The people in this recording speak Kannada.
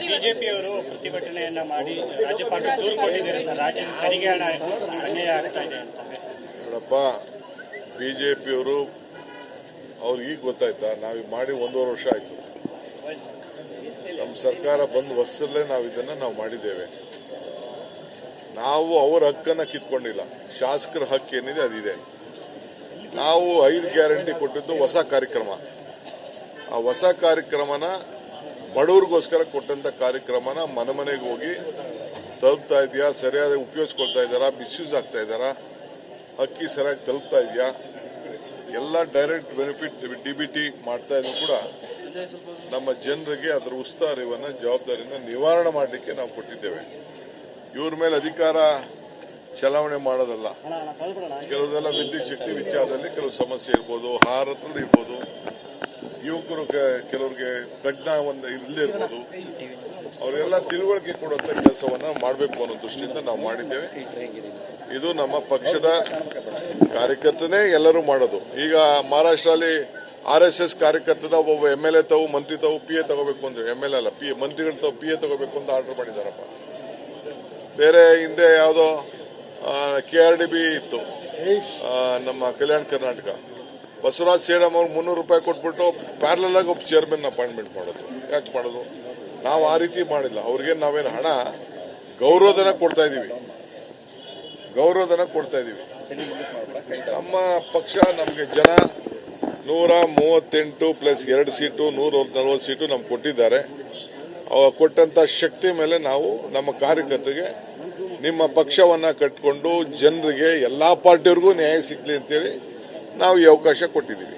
ಬಿಜೆಪಿಯವರು ಪ್ರತಿಭಟನೆಯನ್ನ ಮಾಡಿ ರಾಜ್ಯಪಾಲರು ದೂರು ಕೊಟ್ಟಿದ್ದಾರೆ ಸರ್, ರಾಜ್ಯದ ತೆರಿಗೆ ಹಣ ಅನ್ಯಾಯ ಆಗ್ತಾ ಇದೆ ಅಂತ. ನೋಡಪ್ಪ, ಬಿಜೆಪಿಯವರು ಅವ್ರಿಗೆ ಈಗ ಗೊತ್ತಾಯ್ತಾ? ನಾವೀಗ ಮಾಡಿ 1.5 ವರ್ಷ ಆಯ್ತು. ನಮ್ಮ ಸರ್ಕಾರ ಬಂದ ವರ್ಷದಲ್ಲೇ ನಾವು ಮಾಡಿದ್ದೇವೆ. ನಾವು ಅವರ ಹಕ್ಕನ್ನ ಕಿತ್ಕೊಂಡಿಲ್ಲ. ಶಾಸಕರ ಹಕ್ಕು ಏನಿದೆ ಅದಿದೆ. ನಾವು 5 ಗ್ಯಾರಂಟಿ ಕೊಟ್ಟಿದ್ದು ಹೊಸ ಕಾರ್ಯಕ್ರಮ. ಆ ಹೊಸ ಕಾರ್ಯಕ್ರಮನ ಬಡವರಿಗೋಸ್ಕರ ಕೊಟ್ಟಂತ ಕಾರ್ಯಕ್ರಮನ ಮನೆಗೆ ಹೋಗಿ ತಲುಪ್ತಾ ಇದೆಯಾ, ಸರಿಯಾದ ಉಪಯೋಗಿಸ್ಕೊಳ್ತಾ ಇದ್ದಾರಾ, ಮಿಸ್ಯೂಸ್ ಆಗ್ತಾ ಇದ್ದಾರಾ, ಅಕ್ಕಿ ಸರಿಯಾಗಿ ತಲುಪ್ತಾ ಇದೆಯಾ, ಎಲ್ಲ ಡೈರೆಕ್ಟ್ ಬೆನಿಫಿಟ್ ಡಿಬಿಟಿ ಮಾಡ್ತಾ ಇದ್ರು ಕೂಡ ನಮ್ಮ ಜನರಿಗೆ ಅದರ ಉಸ್ತುವಾರಿಯನ್ನ ಜವಾಬ್ದಾರಿನ ನಿವಾರಣೆ ಮಾಡಲಿಕ್ಕೆ ನಾವು ಕೊಟ್ಟಿದ್ದೇವೆ. ಇವ್ರ ಮೇಲೆ ಅಧಿಕಾರ ಚಲಾವಣೆ ಮಾಡೋದಲ್ಲ. ಕೆಲವರೆಲ್ಲ ವಿದ್ಯುತ್ ಶಕ್ತಿ ವಿಚಾರದಲ್ಲಿ ಕೆಲವು ಸಮಸ್ಯೆ ಇರ್ಬೋದು, ಆಹಾರದಲ್ಲಿ ಇರ್ಬೋದು, ಯುವಕರು ಕೆಲವರಿಗೆ ಪ್ರಜ್ಞಾ ಇಲ್ಲದೆ ಇರ್ಬೋದು, ಅವರೆಲ್ಲ ತಿಳುವಳಿಕೆ ಕೊಡುವಂತ ಕೆಲಸವನ್ನ ಮಾಡಬೇಕು ಅನ್ನೋ ದೃಷ್ಟಿಯಿಂದ ನಾವು ಮಾಡಿದ್ದೇವೆ. ಇದು ನಮ್ಮ ಪಕ್ಷದ ಕಾರ್ಯಕರ್ತನೇ ಎಲ್ಲರೂ ಮಾಡೋದು. ಈಗ ಮಹಾರಾಷ್ಟ್ರಲ್ಲಿ RSS ಕಾರ್ಯಕರ್ತನ ಒಬ್ಬ MLA ತಾವು, ಮಂತ್ರಿ ತಾವು PA ತಗೋಬೇಕು ಅಂದ್ರೆ, MLA ಅಲ್ಲ ಮಂತ್ರಿಗಳು ತಾವು PA ತಗೋಬೇಕು ಅಂತ ಆರ್ಡರ್ ಮಾಡಿದಾರಪ್ಪ. ಬೇರೆ ಹಿಂದೆ ಯಾವುದೋ KRDB ಇತ್ತು ನಮ್ಮ ಕಲ್ಯಾಣ ಕರ್ನಾಟಕ, ಬಸವರಾಜ್ ಸೇಡಂ ಅವ್ರು ₹300 ಕೊಟ್ಬಿಟ್ಟು ಪ್ಯಾರಲಲ್ ಆಗಿ ಒಬ್ಬ ಚೇರ್ಮನ್ ಅಪಾಯಿಂಟ್ಮೆಂಟ್ ಮಾಡೋದು. ಯಾಕೆ ಮಾಡೋದು? ನಾವು ಆ ರೀತಿ ಮಾಡಿಲ್ಲ. ಅವ್ರಿಗೆ ನಾವೇನು ಹಣ ಗೌರವಧನ ಕೊಡ್ತಾ ಇದೀವಿ. ನಮ್ಮ ಪಕ್ಷ ನಮಗೆ ಜನ 138 ಪ್ಲಸ್ 2 ಸೀಟು 140 ಸೀಟು ನಮ್ಗೆ ಕೊಟ್ಟಿದ್ದಾರೆ. ಕೊಟ್ಟಂತ ಶಕ್ತಿ ಮೇಲೆ ನಾವು ನಮ್ಮ ಕಾರ್ಯಕರ್ತರಿಗೆ ನಿಮ್ಮ ಪಕ್ಷವನ್ನ ಕಟ್ಟಿಕೊಂಡು ಜನರಿಗೆ ಎಲ್ಲಾ ಪಾರ್ಟಿಯವ್ರಿಗೂ ನ್ಯಾಯ ಸಿಗ್ಲಿ ಅಂತೇಳಿ ನಾವು ಈ ಅವಕಾಶ ಕೊಟ್ಟಿದ್ದೀವಿ.